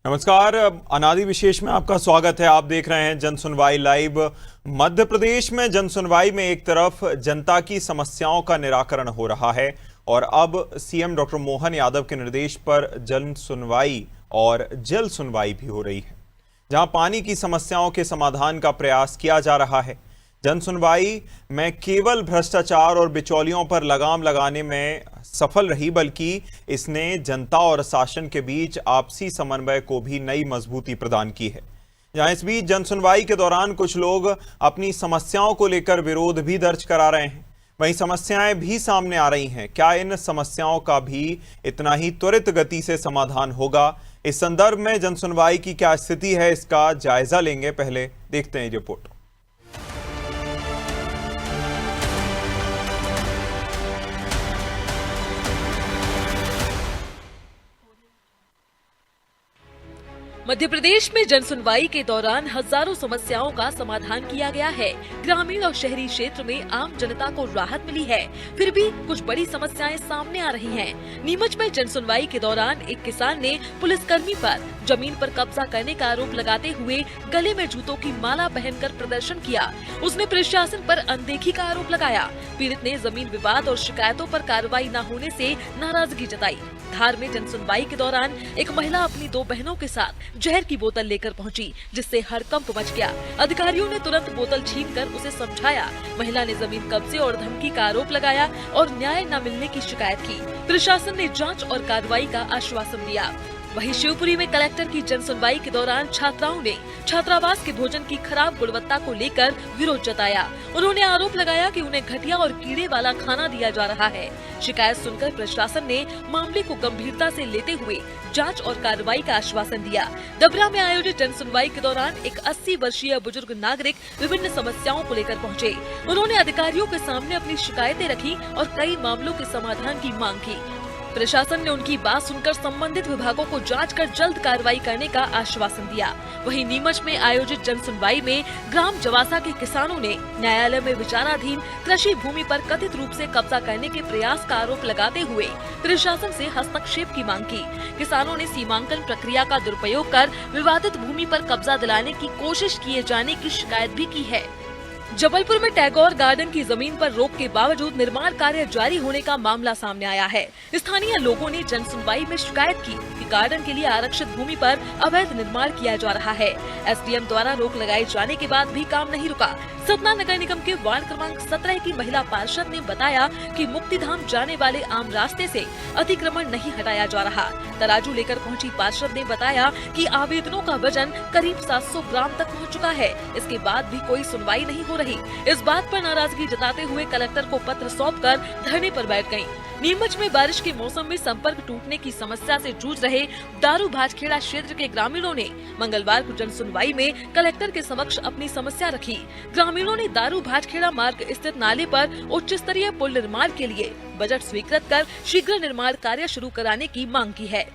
नमस्कार। अनादि विशेष में आपका स्वागत है। आप देख रहे हैं जन सुनवाई लाइव। मध्य प्रदेश में जन सुनवाई में एक तरफ जनता की समस्याओं का निराकरण हो रहा है और अब सीएम डॉक्टर मोहन यादव के निर्देश पर जन सुनवाई और जल सुनवाई भी हो रही है, जहां पानी की समस्याओं के समाधान का प्रयास किया जा रहा है। जन सुनवाई में केवल भ्रष्टाचार और बिचौलियों पर लगाम लगाने में सफल रही, बल्कि इसने जनता और शासन के बीच आपसी समन्वय को भी नई मजबूती प्रदान की है। जहां इस बीच जन सुनवाई के दौरान कुछ लोग अपनी समस्याओं को लेकर विरोध भी दर्ज करा रहे हैं, वहीं समस्याएं भी सामने आ रही हैं। क्या इन समस्याओं का भी इतना ही त्वरित गति से समाधान होगा? इस संदर्भ में जन सुनवाई की क्या स्थिति है, इसका जायजा लेंगे। पहले देखते हैं रिपोर्ट। मध्य प्रदेश में जन सुनवाई के दौरान हजारों समस्याओं का समाधान किया गया है। ग्रामीण और शहरी क्षेत्र में आम जनता को राहत मिली है, फिर भी कुछ बड़ी समस्याएं सामने आ रही हैं। नीमच में जन सुनवाई के दौरान एक किसान ने पुलिसकर्मी पर जमीन पर कब्जा करने का आरोप लगाते हुए गले में जूतों की माला पहनकर प्रदर्शन किया। उसने प्रशासन पर अनदेखी का आरोप लगाया। पीड़ित ने जमीन विवाद और शिकायतों पर कार्रवाई न होने से नाराजगी जताई। धार में जन सुनवाई के दौरान एक महिला अपनी 2 बहनों के साथ जहर की बोतल लेकर पहुंची, जिससे हड़कंप मच गया। अधिकारियों ने तुरंत बोतल छीनकर उसे समझाया। महिला ने जमीन कब्जे और धमकी का आरोप लगाया और न्याय न मिलने की शिकायत की। प्रशासन ने जांच और कार्रवाई का आश्वासन दिया। वहीं शिवपुरी में कलेक्टर की जन सुनवाई के दौरान छात्राओं ने छात्रावास के भोजन की खराब गुणवत्ता को लेकर विरोध जताया। उन्होंने आरोप लगाया कि उन्हें घटिया और कीड़े वाला खाना दिया जा रहा है। शिकायत सुनकर प्रशासन ने मामले को गंभीरता से लेते हुए जांच और कार्रवाई का आश्वासन दिया। डबरा में आयोजित जन सुनवाई के दौरान एक 80 वर्षीय बुजुर्ग नागरिक विभिन्न समस्याओं को लेकर पहुंचे। उन्होंने अधिकारियों के सामने अपनी शिकायतें रखी और कई मामलों के समाधान की मांग की। प्रशासन ने उनकी बात सुनकर संबंधित विभागों को जांच कर जल्द कार्रवाई करने का आश्वासन दिया। वहीं नीमच में आयोजित जन सुनवाई में ग्राम जवासा के किसानों ने न्यायालय में विचाराधीन कृषि भूमि पर कथित रूप से कब्जा करने के प्रयास का आरोप लगाते हुए प्रशासन से हस्तक्षेप की मांग की। किसानों ने सीमांकन प्रक्रिया का दुरुपयोग कर विवादित भूमि पर कब्जा दिलाने की कोशिश किए जाने की शिकायत भी की है। जबलपुर में टैगोर गार्डन की जमीन पर रोक के बावजूद निर्माण कार्य जारी होने का मामला सामने आया है। स्थानीय लोगों ने जन सुनवाई में शिकायत की कि गार्डन के लिए आरक्षित भूमि पर अवैध निर्माण किया जा रहा है। एसडीएम द्वारा रोक लगाए जाने के बाद भी काम नहीं रुका। सतना नगर निगम के वार्ड क्रमांक 17 की महिला पार्षद ने बताया कि मुक्तिधाम जाने वाले आम रास्ते से अतिक्रमण नहीं हटाया जा रहा। तराजू लेकर पहुंची पार्षद ने बताया कि आवेदनों का वजन करीब 700 ग्राम तक पहुंच चुका है। इसके बाद भी कोई सुनवाई नहीं हो रही। इस बात पर नाराजगी जताते हुए कलेक्टर को पत्र सौंपकर धरने पर बैठ गयी। नीमच में बारिश के मौसम में संपर्क टूटने की समस्या से जूझ रहे दारू भाजखेड़ा क्षेत्र के ग्रामीणों ने मंगलवार को जन सुनवाई में कलेक्टर के समक्ष अपनी समस्या रखी। ग्रामीणों ने दारू भाजखेड़ा मार्ग स्थित नाले पर उच्च स्तरीय पुल निर्माण के लिए बजट स्वीकृत कर शीघ्र निर्माण कार्य शुरू कराने की मांग की है।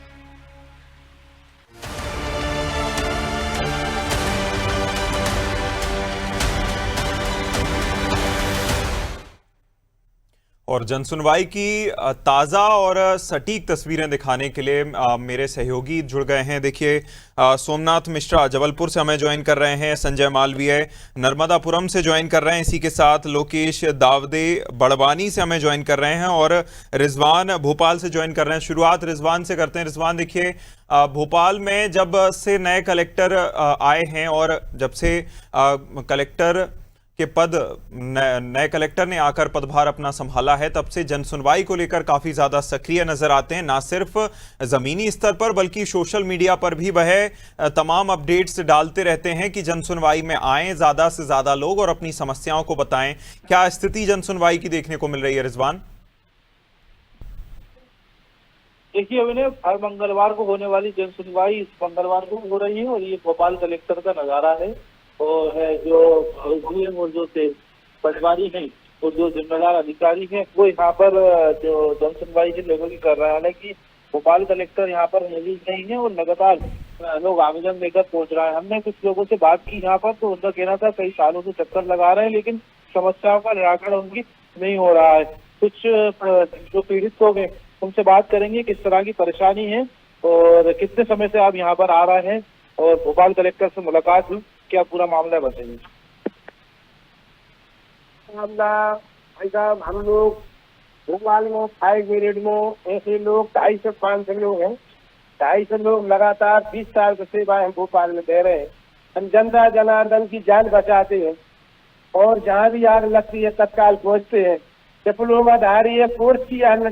और जन सुनवाई की ताज़ा और सटीक तस्वीरें दिखाने के लिए मेरे सहयोगी जुड़ गए हैं। देखिए, सोमनाथ मिश्रा जबलपुर से हमें ज्वाइन कर रहे हैं, संजय मालवीय नर्मदापुरम से ज्वाइन कर रहे हैं, इसी के साथ लोकेश दावदे बड़वानी से हमें ज्वाइन कर रहे हैं और रिजवान भोपाल से ज्वाइन कर रहे हैं। शुरुआत रिजवान से करते हैं। रिजवान, देखिए, भोपाल में जब से नए कलेक्टर आए हैं और जब से कलेक्टर के पद नए कलेक्टर ने आकर पदभार अपना संभाला है, तब से जन सुनवाई को लेकर काफी ज्यादा सक्रिय नजर आते हैं। ना सिर्फ जमीनी स्तर पर बल्कि सोशल मीडिया पर भी वह तमाम अपडेट्स डालते रहते हैं कि जन सुनवाई में आए ज्यादा से ज्यादा लोग और अपनी समस्याओं को बताएं। क्या स्थिति जन सुनवाई की देखने को मिल रही है, रिजवान? देखिए अभिनव, हर मंगलवार को होने वाली जन सुनवाई इस मंगलवार को हो रही है और ये भोपाल कलेक्टर का नजारा है। और जो और जो पटवारी हैं और जो जिम्मेदार अधिकारी हैं वो यहाँ पर जो जन सुनवाई के लोगों की कर रहे हैं। हालांकि भोपाल कलेक्टर यहाँ पर मौजूद नहीं है और लगातार लोग आवेदन लेकर पहुंच रहे हैं। हमने कुछ लोगों से बात की यहाँ पर, तो उनका कहना था कई सालों से चक्कर लगा रहे हैं लेकिन समस्याओं का निराकरण उनकी नहीं हो रहा है। कुछ जो पीड़ित लोग हैं उनसे बात करेंगे किस तरह की परेशानी है और कितने समय से आप यहाँ पर आ रहे हैं और भोपाल कलेक्टर से मुलाकात हुई, क्या पूरा मामला बताइए। मामला भाई साहब, हम लोग भोपाल में 5 मिनट में ऐसे लोग 250 से 500 लोग हैं। 250 लोग लगातार 20 साल से सेवा हम भोपाल में दे रहे हैं। हम जनता जनार्दन की जान बचाते हैं और जहाँ भी आग लगती है तत्काल पहुँचते हैं। डिप्लोमा धारी है, कोर्स किया हमने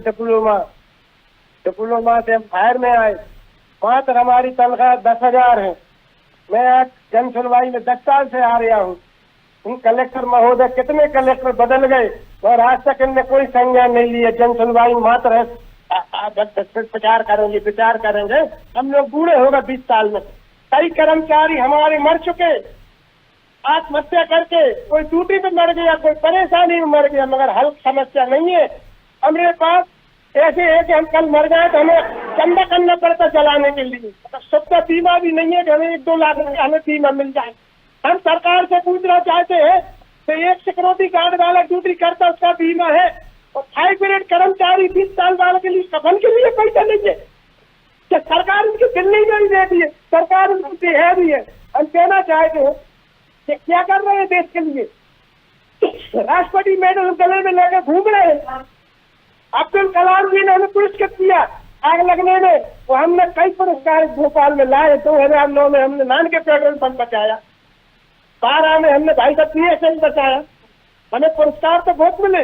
डिप्लोमा से हम फायर में आए। मात्र हमारी तनख्वाह 10,000 है। मैं आज जन सुनवाई में 10 साल से आ रहा हूँ। कलेक्टर महोदय, कितने कलेक्टर बदल गए और आज तक इनने कोई संज्ञान नहीं लिया। जन सुनवाई मात्र है विचार करेंगे। हम लोग बूढ़े हो गए 20 साल में। कई कर्मचारी हमारे मर चुके आत्महत्या करके, कोई ड्यूटी पे मर गया, कोई परेशानी में मर गया, मगर हल समस्या नहीं है हमारे पास। ऐसे है कि हम कल मर गए तो हमें चंदा करना पड़ता जलाने के लिए। सबका बीमा भी नहीं है कि हमें 1-2 लाख हमें बीमा मिल जाए। हम सरकार से पूछना चाहते हैं तो एक सिक्योरिटी गार्ड वाला ड्यूटी करता उसका बीमा है और 5 मिनट कर्मचारी 20 साल वाले के लिए कफन के लिए पैसा नहीं है। क्या सरकार उनकी दिल्ली में ही देती है, सरकार उनकी है भी है। हम कहना चाहते हैं कि क्या कर रहे हैं देश के लिए। राष्ट्रपति मेडल गले में लेकर घूम रहे हैं। अब्दुल कलाम जी ने हमें पुरस्कृत किया आग लगने में, वो हमने कई पुरस्कार भोपाल में लाए। 2009 में हमने नानके पेट्रोल पंप बचाया, 12 में हमने भाई साहब PSL बचाया। हमें पुरस्कार तो बहुत मिले,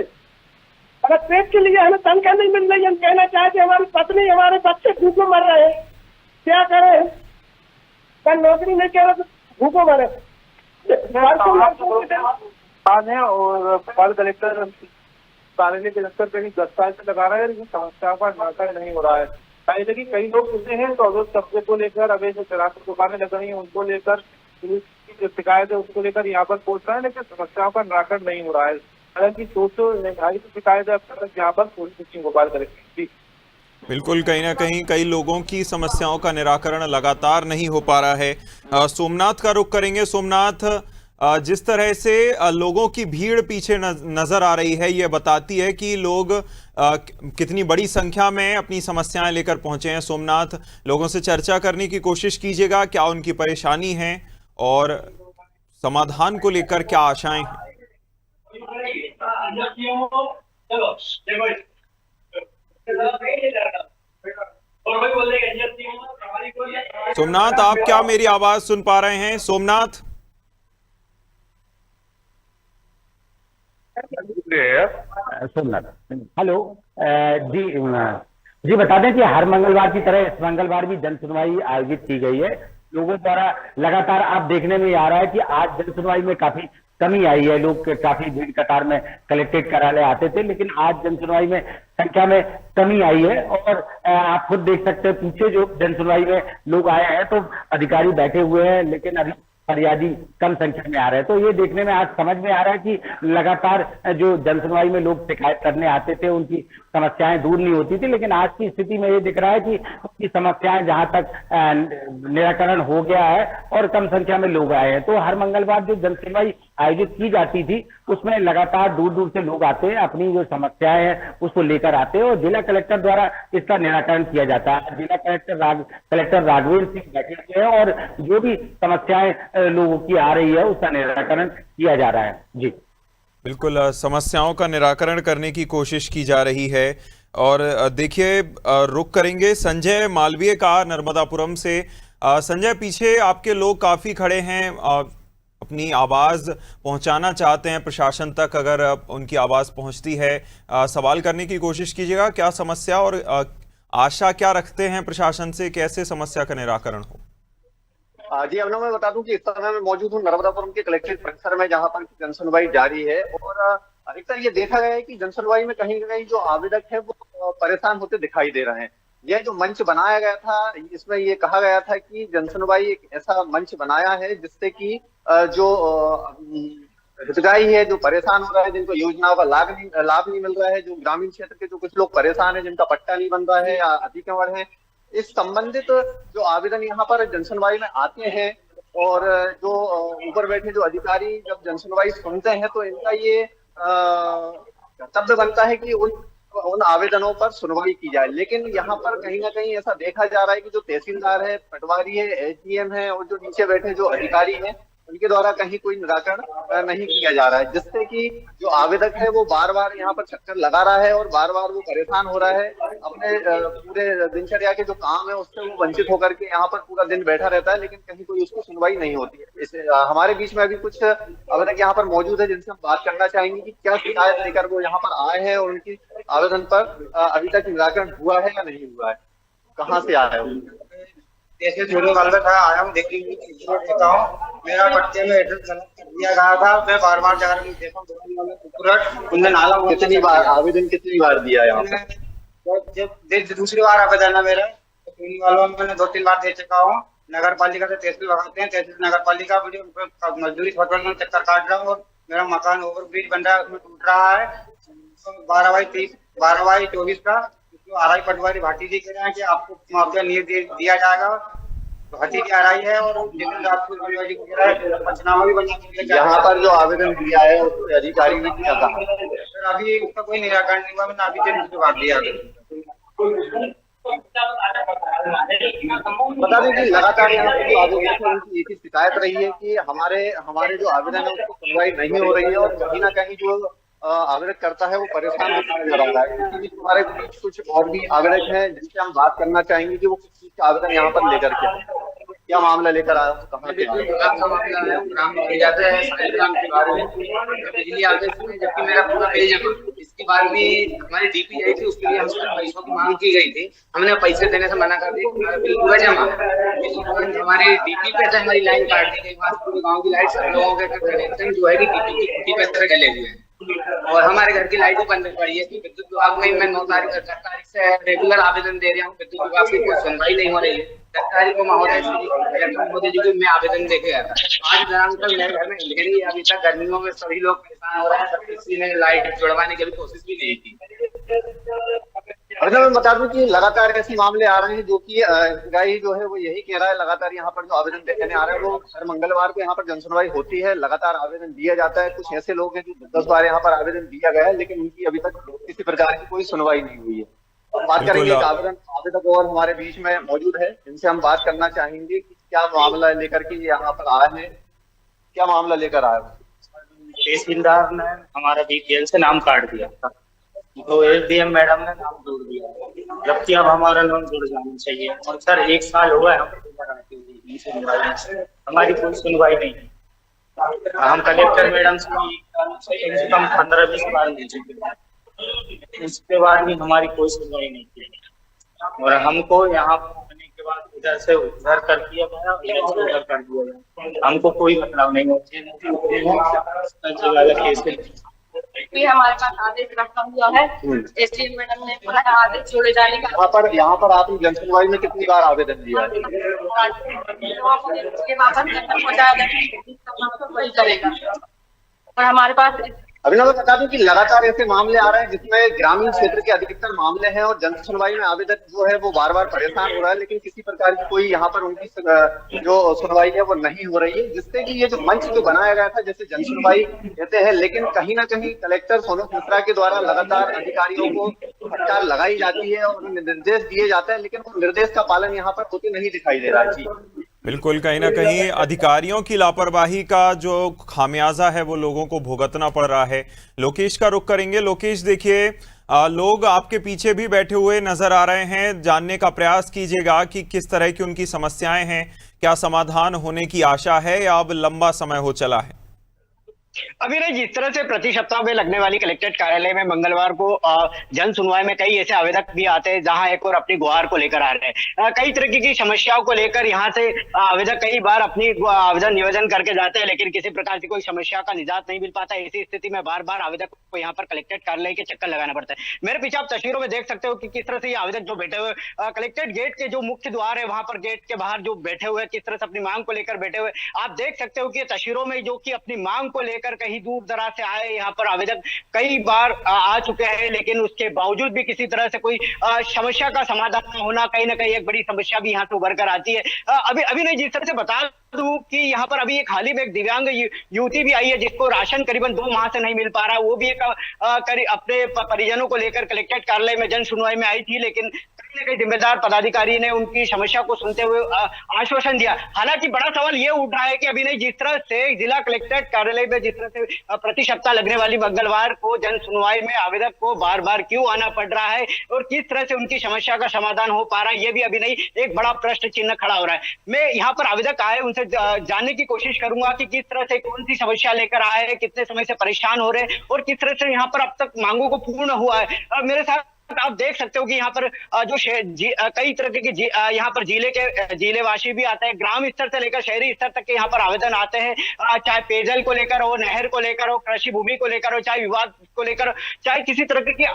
अगर पेट के लिए हमें तनख्वाह नहीं मिल रही। हम कहना चाहते हमारी पत्नी हमारे बच्चे भूखों मर रहे हैं, क्या करें। कल नौकरी नहीं कह रहे तो भूखों मरे। आज है और भोपाल कलेक्टर कार्यालय के दफ्तर पे 10 साल से लगा रहा है, लेकिन समस्या का निराकरण नहीं हो रहा है। पहले कि कई लोग पूछते हैं तो अवैध कब्जे को लेकर, अवैध शराब दुकानें लग रही हैं उनको लेकर, पुलिस की जो शिकायत है उसको लेकर यहाँ पर पहुंच रहा है, लेकिन समस्याओं का निराकरण नहीं हो रहा है। हालांकि 200 निर्धारित शिकायत है अब तक यहाँ पर पुलिस भोपाल कलेक्टर। बिल्कुल, कहीं ना कहीं कई लोगों की समस्याओं का निराकरण लगातार नहीं हो पा रहा है। सोमनाथ का रुख करेंगे। सोमनाथ, जिस तरह से लोगों की भीड़ पीछे नजर आ रही है, ये बताती है कि लोग कितनी बड़ी संख्या में अपनी समस्याएं लेकर पहुंचे हैं। सोमनाथ, लोगों से चर्चा करने की कोशिश कीजिएगा, क्या उनकी परेशानी है और समाधान को लेकर क्या आशाएं हैं। सोमनाथ, आप क्या मेरी आवाज सुन पा रहे हैं? सोमनाथ, हेलो जी बता दें कि हर मंगलवार की तरह इस मंगलवार भी जन सुनवाई आयोजित की गई है। लोगों द्वारा लगातार आप देखने में आ रहा है कि आज जन सुनवाई में काफी कमी आई है। लोग काफी भीड़ कतार में कलेक्ट्रेट कार्यालय आते थे, लेकिन आज जन सुनवाई में संख्या में कमी आई है। और आप खुद देख सकते हैं पीछे जो जन सुनवाई में लोग आए हैं तो अधिकारी बैठे हुए हैं, लेकिन अभी फरियादी कम संख्या में आ रहे हैं। तो ये देखने में आज समझ में आ रहा है कि लगातार जो जन सुनवाई में लोग शिकायत करने आते थे उनकी समस्याएं दूर नहीं होती थी, लेकिन आज की स्थिति में ये दिख रहा है कि उनकी समस्याएं जहां तक निराकरण हो गया है और कम संख्या में लोग आए हैं। तो हर मंगलवार जो जन सुनवाई आयोजित की जाती थी उसमें लगातार दूर दूर से लोग आते हैं, अपनी जो समस्याएं हैं उसको लेकर आते हैं और जिला कलेक्टर द्वारा इसका निराकरण किया जाता है। जिला कलेक्टर राघवेंद्र सिंह बैठे हुए हैं और जो भी समस्याएं लोगों की आ रही है उसका निराकरण किया जा रहा है। जी बिल्कुल, समस्याओं का निराकरण करने की कोशिश की जा रही है। और देखिए, रुक करेंगे संजय मालवीय का नर्मदापुरम से। संजय, पीछे आपके लोग काफी खड़े हैं, अपनी आवाज पहुंचाना चाहते हैं प्रशासन तक। अगर उनकी आवाज पहुंचती है, सवाल करने की कोशिश कीजिएगा। क्या समस्या और आशा क्या रखते हैं प्रशासन से, कैसे समस्या का निराकरण हो? जी अभिनव, मैं बता दूं कि इस समय मैं मौजूद हूँ नर्मदापुरम के कलेक्ट्रेट परिसर में, जहां पर जन सुनवाई जारी है। और अधिकतर ये देखा गया है कि जन सुनवाई में कहीं ना कहीं जो आवेदक है वो परेशान होते दिखाई दे रहे हैं। यह जो मंच बनाया गया था, इसमें ये कहा गया था कि जन सुनवाई एक ऐसा मंच बनाया है जिससे कि जो हितग्राही है, जो परेशान हो रहा है, जिनको योजनाओं का लाभ नहीं मिल रहा है, जो ग्रामीण क्षेत्र के जो कुछ लोग परेशान है, जिनका पट्टा नहीं बन रहा है या अतिक्रमण है, इस संबंधित जो आवेदन यहाँ पर जन सुनवाई में आते हैं और जो ऊपर बैठे जो अधिकारी जब जन सुनवाई सुनते हैं तो इनका ये कर्तव्य बनता है कि उन उन आवेदनों पर सुनवाई की जाए। लेकिन यहाँ पर कहीं ना कहीं ऐसा देखा जा रहा है कि जो तहसीलदार है, पटवारी है, एसडीएम है और जो नीचे बैठे जो अधिकारी हैं, उनके द्वारा कहीं कोई निराकरण नहीं किया जा रहा है, जिससे कि जो आवेदक है वो बार बार यहाँ पर चक्कर लगा रहा है और बार बार वो परेशान हो रहा है। अपने पूरे दिनचर्या के जो काम है उससे वो वंचित होकर के यहाँ पर पूरा दिन बैठा रहता है, लेकिन कहीं कोई उसकी सुनवाई नहीं होती है। इसे हमारे बीच में अभी कुछ आवेदक यहाँ पर मौजूद है जिनसे हम बात करना चाहेंगे कि क्या शिकायत लेकर वो यहाँ पर आए हैं और उनकी आवेदन पर अभी तक निराकरण हुआ है या नहीं हुआ है, कहाँ से आया है वो। जैसे जुड़ने वाला था, आया हूँ देखने के लिए देखता हूँ, मेरा पट्टे में एड्रेस गलत कर दिया गया था, मैं बार बार जा रहा हूँ, देखा उनने नाला कितनी बार आवेदन कितनी बार दिया यहाँ पर? जब दूसरी बार आवेदन है मेरा, तो पहली वालों में मैंने 2-3 बार दे चुका हूँ। नगर पालिका से तहसील लगाते हैं, तहसील नगर पालिका मजदूरी में चक्कर काट रहा हूँ और मेरा मकान ओवर ब्रिज बन रहा है, उसमें टूट रहा है। 12/24 का आरआई पटवारी भाटी जी कह रहे हैं कि आपको मुआवजा नहीं दिया जाएगा। भाटी जी आरआई है और पंचनामा भी बना दिया। यहाँ पर जो आवेदन दिया है उसके अधिकारी ने क्या कहा? सर अभी उसका कोई निराकरण नहीं हुआ, मैंने अभी से दूसरी बार दिया। बता दें कि लगातार यहाँ पर जो आवेदक है उनकी एक ही शिकायत रही है कि हमारे जो आवेदन है उसको सुनवाई नहीं हो रही है और कहीं ना कहीं जो आवेदक करता है वो परेशान नजर आ रहा है। क्योंकि हमारे बीच कुछ और भी आवेदक हैं जिनसे हम बात करना चाहेंगे कि वो किस चीज का आवेदन यहाँ पर लेकर के क्या मामला लेकर आया, कहाँ से बिजली आदेश में, जबकि मेरा पूरा बिल जमा, इसके बाद भी हमारी डीपी आई थी, उसके लिए हमसे पैसों की मांग की गई थी, हमने पैसे देने से मना कर दिया। हमारा बिल पूरा जमा है, हमारी डीपी पे से हमारी लाइन काट दी गई, पूरे गाँव की लाइट सब लोगों के कनेक्शन जो है डीपी की पैसे डले हुए हैं और हमारे घर की लाइटें बंद पड़ी है। विद्युत विभाग में मैं 9 तारीख से रेगुलर आवेदन दे रहा हूँ, विद्युत विभाग की कोई सुनवाई नहीं हो रही है। 10 तारीख को महोदय जी को मैं आवेदन देके गया था, आज दिनांक तक मेरे घर में नहीं, अभी तक गर्मियों में सभी लोग परेशान हो रहे हैं, किसी ने लाइट जुड़वाने की भी कोशिश भी नहीं की। अभी मैं बता दूं कि लगातार ऐसे मामले आ रहे हैं जो कि गाई जो है वो यही कह रहा है, लगातार यहाँ पर जो आवेदन देने आ रहे हैं वो हर मंगलवार को यहाँ पर जनसुनवाई होती है, लगातार आवेदन दिया जाता है। कुछ ऐसे लोग हैं जो 10 बार यहाँ पर आवेदन दिया गया है लेकिन उनकी अभी तक किसी प्रकार की कोई सुनवाई नहीं हुई है। और बात करेंगे आवेदक और हमारे बीच में मौजूद है, इनसे हम बात करना चाहेंगे कि क्या मामला लेकर के यहाँ पर आए हैं, क्या मामला लेकर आए। तहसीलदार ने हमारा बीपीएल से नाम काट दिया था, तो एसडीएम मैडम ने नाम जोड़ दिया, जबकि अब हमारा नाम जुड़ जाना चाहिए। और सर 1 साल हुआ है हमारी कोई सुनवाई नहीं है। हम कलेक्टर मैडम से कम से कम 15-20 बार मिल चुके हैं, उसके बाद भी हमारी कोई सुनवाई नहीं की और हमको यहाँ आने के बाद इधर से उधर कर दिया गया, इधर से उधर कर दिया गया, हमको कोई मतलब नहीं होती। भी हमारे पास आदेश रखा हुआ है, एसडीएम मैडम ने बोला आदेश छोड़े जाने का। यहाँ पर आपने जनसुनवाई में कितनी बार आवेदन दिया है? वही करेगा और हमारे पास अभिनव बता दूं कि लगातार ऐसे मामले आ रहे हैं जिसमें ग्रामीण क्षेत्र के अधिकतर मामले हैं और जन सुनवाई में आवेदक जो है वो बार बार परेशान हो रहा है, लेकिन किसी प्रकार की कोई यहाँ पर उनकी जो सुनवाई है वो नहीं हो रही है, जिससे कि ये जो मंच जो बनाया गया था जैसे जन सुनवाई कहते हैं, लेकिन कहीं ना कहीं कलेक्टर सोनू मिश्रा के द्वारा लगातार अधिकारियों को फटकार लगाई जाती है और निर्देश दिए जाते हैं, लेकिन वो निर्देश का पालन यहाँ पर होते नहीं दिखाई दे रहा है। जी बिल्कुल, कहीं ना कहीं अधिकारियों की लापरवाही का जो खामियाजा है वो लोगों को भुगतना पड़ रहा है। लोकेश का रुख करेंगे। लोकेश, देखिए लोग आपके पीछे भी बैठे हुए नजर आ रहे हैं, जानने का प्रयास कीजिएगा कि किस तरह की उनकी समस्याएं हैं, क्या समाधान होने की आशा है या अब लंबा समय हो चला है? अभी नहीं, जिस तरह से प्रति सप्ताह में लगने वाली कलेक्ट्रेट कार्यालय में मंगलवार को जन सुनवाई में कई ऐसे आवेदक भी आते हैं जहां एक और अपनी गुहार को लेकर आ रहे हैं। कई तरह की समस्याओं को लेकर यहां से आवेदक कई बार अपनी आवेदन निवेदन करके जाते हैं, लेकिन किसी प्रकार की कोई समस्या का निजात नहीं मिल पाता। ऐसी स्थिति में बार बार आवेदक को यहाँ पर कलेक्ट्रेट कार्यालय के चक्कर लगाना पड़ता है। मेरे पीछे आप तस्वीरों में देख सकते हो कि किस तरह से ये आवेदक जो बैठे हुए कलेक्ट्रेट गेट के जो मुख्य द्वार है वहां पर गेट के बाहर जो बैठे हुए किस तरह से अपनी मांग को लेकर बैठे हुए आप देख सकते हो कि तस्वीरों में जो कि अपनी मांग को लेकर कहीं दूर दराज से आए यहाँ पर आवेदक कई बार आ चुके हैं, लेकिन उसके बावजूद भी किसी तरह से कोई समस्या का समाधान न होना कहीं ना कहीं एक बड़ी समस्या भी यहाँ से उभर कर आती है। अभी नहीं, जिस तरह से बता दूं कि यहाँ पर अभी एक हाल ही में एक दिव्यांग युवती भी आई है जिसको राशन करीबन 2 माह से नहीं मिल पा रहा। वो भी एक अपने परिजनों को लेकर कलेक्ट्रेट कार्यालय में जन सुनवाई में आई थी, लेकिन कहीं न कहीं जिम्मेदार पदाधिकारी ने उनकी समस्या को सुनते हुए आश्वासन दिया। हालांकि बड़ा सवाल ये उठ रहा है कि अभी नहीं, जिस तरह से जिला कलेक्ट्रेट कार्यालय में जिस तरह से प्रति सप्ताह लगने वाली मंगलवार को जन सुनवाई में आवेदक को बार बार क्यों आना पड़ रहा है और किस तरह से उनकी समस्या का समाधान हो पा रहा है, ये भी अभी नहीं एक बड़ा प्रश्न चिन्ह खड़ा हो रहा है। मैं यहाँ पर आवेदक आए उनसे जानने की कोशिश करूंगा कि किस तरह से कौन सी समस्या लेकर आए हैं, कितने समय से परेशान हो रहे हैं और किस तरह से यहाँ पर अब तक मांगों को पूर्ण हुआ है। मेरे साथ आप देख सकते हो कि यहाँ पर जो कई तरह के यहाँ पर जिलेवासी भी आते हैं, ग्राम स्तर से लेकर शहरी स्तर तक के यहाँ पर आवेदन आते हैं, चाहे पेयजल को लेकर हो, नहर को लेकर हो, कृषि भूमि को लेकर हो, चाहे विवाद को लेकर, चाहे किसी तरह की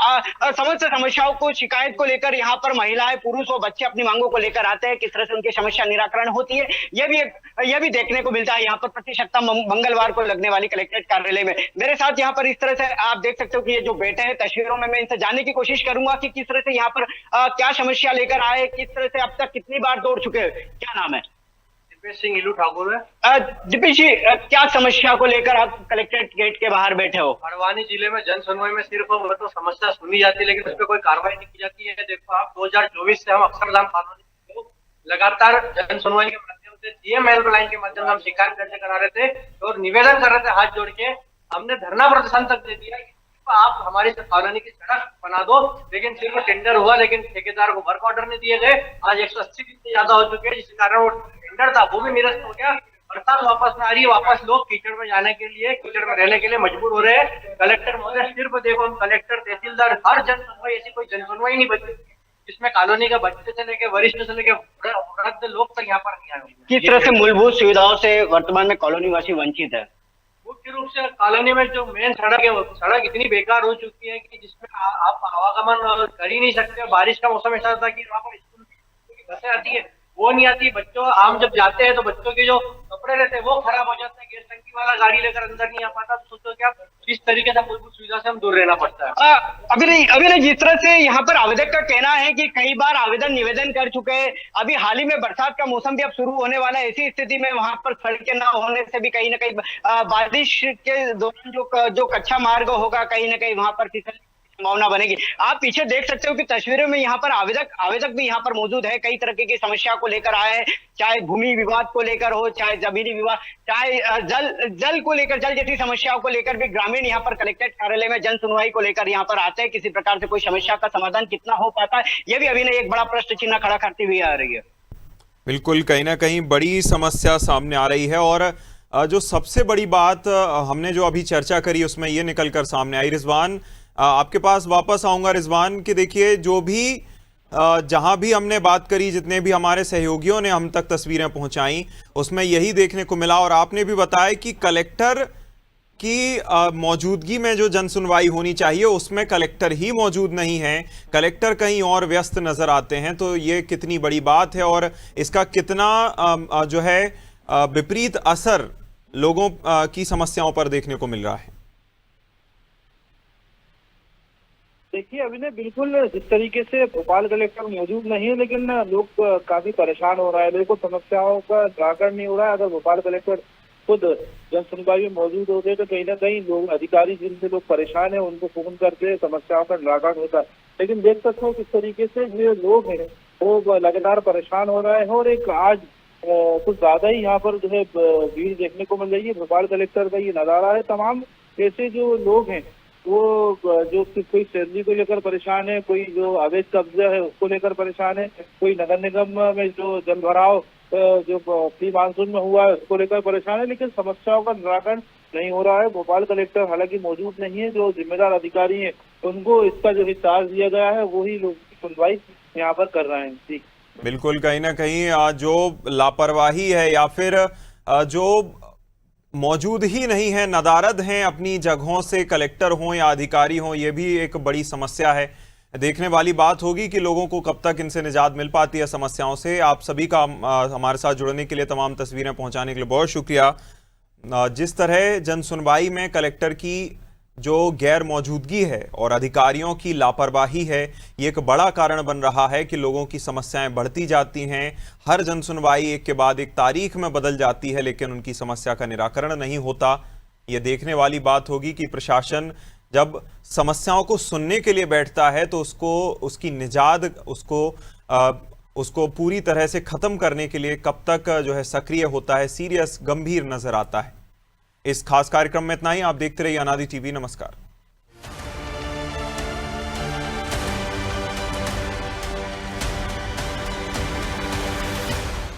समस्त समस्याओं को, शिकायत को लेकर यहाँ पर महिलाएं, पुरुष और बच्चे अपनी मांगों को लेकर आते हैं। किस तरह से उनकी समस्या निराकरण होती है यह भी देखने को मिलता है यहाँ पर प्रति सप्ताह मंगलवार को लगने वाली कलेक्ट्रेट कार्यालय में। मेरे साथ यहाँ पर इस तरह से आप देख सकते हो कि ये जो बैठे हैं तस्वीरों में, मैं इनसे जानने की कोशिश करूंगा कि किस तरह से यहाँ पर क्या समस्या लेकर आए, किस तरह से अब तक कितनी बार दौड़ चुके हैं। क्या नाम है? दीपेश सिंह इलू ठाकुर है। दीपेश जी, क्या समस्या को लेकर आप कलेक्ट्रेट गेट के बाहर बैठे हो? बड़वानी जिले में जन सुनवाई में सिर्फ तो समस्या सुनी जाती है, लेकिन उस पर कोई कार्रवाई नहीं की जाती है। देखो आप 2024 से हम अक्षरधाम कॉलोनी को लगातार जन सुनवाई के माध्यम से जीएम हेल्पलाइन के माध्यम से हम शिकायत दर्ज करा रहे थे और निवेदन कर रहे थे हाथ जोड़ के। हमने धरना प्रदर्शन तक दे दिया, आप हमारी कॉलोनी की सड़क बना दो, लेकिन सिर्फ टेंडर हुआ, लेकिन ठेकेदार को वर्क ऑर्डर नहीं दिए गए। आज 180 से ज्यादा हो चुके हैं, जिस कारण वो टेंडर था वो भी निरस्त हो गया। बरसात वापस में आ रही है, वापस लोग कीचड़ में जाने के लिए, कीचड़ में रहने के लिए मजबूर हो रहे हैं। कलेक्टर महोदय, सिर्फ देखो हम कलेक्टर, तहसीलदार, हर जन सुनवाई, ऐसी कोई जन सुनवाई नहीं बची जिसमें कॉलोनी का बच्चे से लेके वरिष्ठ से लेके वृद्ध लोग तक यहाँ पर नहीं आए। किस तरह से मूलभूत सुविधाओं से वर्तमान में कॉलोनी वासी वंचित है? मुख्य रूप से कॉलोनी में जो मेन सड़क है, वो सड़क इतनी बेकार हो चुकी है कि जिसमें आप आवागमन कर ही नहीं सकते। बारिश का मौसम ऐसा था कि वहाँ पर स्कूल की बसें आती है, वो नहीं आती। बच्चों हम जब जाते हैं तो बच्चों के जो कपड़े रहते हैं वो खराब हो जाते हैं। गैस टंकी वाला गाड़ी लेकर अंदर नहीं आ पाता। तो सोचो क्या इस तरीके से मूलभूत सुविधा से हम दूर रहना पड़ता है। अभी नहीं, जिस तरह से यहाँ पर आवेदक का कहना है कि कई बार आवेदन निवेदन कर चुके हैं, अभी हाल ही में बरसात का मौसम भी अब शुरू होने वाला है। ऐसी स्थिति में वहां पर सड़कें न होने से भी कहीं ना कहीं बारिश के दौरान जो कच्चा मार्ग होगा, कहीं ना कहीं वहां पर फिसल संभावना बनेगी। आप पीछे देख सकते हो कि तस्वीरों में यहाँ पर आवेदक भी यहाँ पर मौजूद है, कई तरह की समस्या को लेकर आए हैं, चाहे भूमि विवाद को लेकर हो, चाहे जमीनी विवाद, चाहे जल को लेकर, जल जैसी समस्याओं को लेकर भी ग्रामीण यहाँ पर कलेक्ट्रेट कार्यालय में जन सुनवाई को लेकर यहाँ पर आते हैं। किसी प्रकार से कोई समस्या का समाधान कितना हो पाता है, ये भी अभी नहीं एक बड़ा प्रश्न चिन्ह खड़ा करती हुई आ रही है। बिल्कुल, कहीं ना कहीं बड़ी समस्या सामने आ रही है और जो सबसे बड़ी बात हमने जो अभी चर्चा करी उसमें ये निकल कर सामने आई। रिजवान, आपके पास वापस आऊंगा। रिजवान, कि देखिए जो भी जहां भी हमने बात करी, जितने भी हमारे सहयोगियों ने हम तक तस्वीरें पहुंचाई, उसमें यही देखने को मिला और आपने भी बताया कि कलेक्टर की मौजूदगी में जो जन सुनवाई होनी चाहिए उसमें कलेक्टर ही मौजूद नहीं है, कलेक्टर कहीं और व्यस्त नजर आते हैं। तो ये कितनी बड़ी बात है और इसका कितना जो है विपरीत असर लोगों की समस्याओं पर देखने को मिल रहा है। देखिए अभिनय, बिल्कुल जिस तरीके से भोपाल कलेक्टर मौजूद नहीं है, लेकिन लोग काफी परेशान हो रहा है, लोगों को समस्याओं का निराकरण नहीं हो रहा है। अगर भोपाल कलेक्टर खुद जन सुनवाई में मौजूद होते तो कहीं ना कहीं लोग, अधिकारी जिनसे लोग परेशान है, उनको फोन करके समस्याओं का निराकरण होता है। लेकिन देख सकते हो किस तरीके से जो लोग हैं वो लगातार परेशान हो रहे हैं और एक आज कुछ ज्यादा ही यहाँ पर जो है भीड़ देखने को मिल रही है। भोपाल कलेक्टर का ये नजारा है। तमाम ऐसे जो लोग हैं वो जो कोई सैलरी को लेकर परेशान है, कोई जो अवैध कब्जा है उसको लेकर परेशान है, कोई नगर निगम में जो जल भराव जो प्री मानसून में हुआ है उसको लेकर परेशान है, लेकिन समस्याओं का निराकरण नहीं हो रहा है। भोपाल कलेक्टर हालांकि मौजूद नहीं है, जो जिम्मेदार अधिकारी हैं उनको इसका जो चार्ज दिया गया है वही लोग सुनवाई यहाँ पर कर रहे हैं। जी बिल्कुल, कहीं ना कहीं जो लापरवाही है या फिर जो मौजूद ही नहीं है, नदारद हैं अपनी जगहों से, कलेक्टर हों या अधिकारी हों, ये भी एक बड़ी समस्या है। देखने वाली बात होगी कि लोगों को कब तक इनसे निजात मिल पाती है समस्याओं से। आप सभी का हमारे साथ जुड़ने के लिए, तमाम तस्वीरें पहुंचाने के लिए बहुत शुक्रिया। जिस तरह जन सुनवाई में कलेक्टर की जो गैर मौजूदगी है और अधिकारियों की लापरवाही है, ये एक बड़ा कारण बन रहा है कि लोगों की समस्याएं बढ़ती जाती हैं। हर जन सुनवाई एक के बाद एक तारीख में बदल जाती है, लेकिन उनकी समस्या का निराकरण नहीं होता। ये देखने वाली बात होगी कि प्रशासन जब समस्याओं को सुनने के लिए बैठता है तो उसकी निजात उसको पूरी तरह से खत्म करने के लिए कब तक जो है सक्रिय होता है, सीरियस गंभीर नजर आता है। इस खास कार्यक्रम में इतना ही। आप देखते रहिए अनादि टीवी। नमस्कार।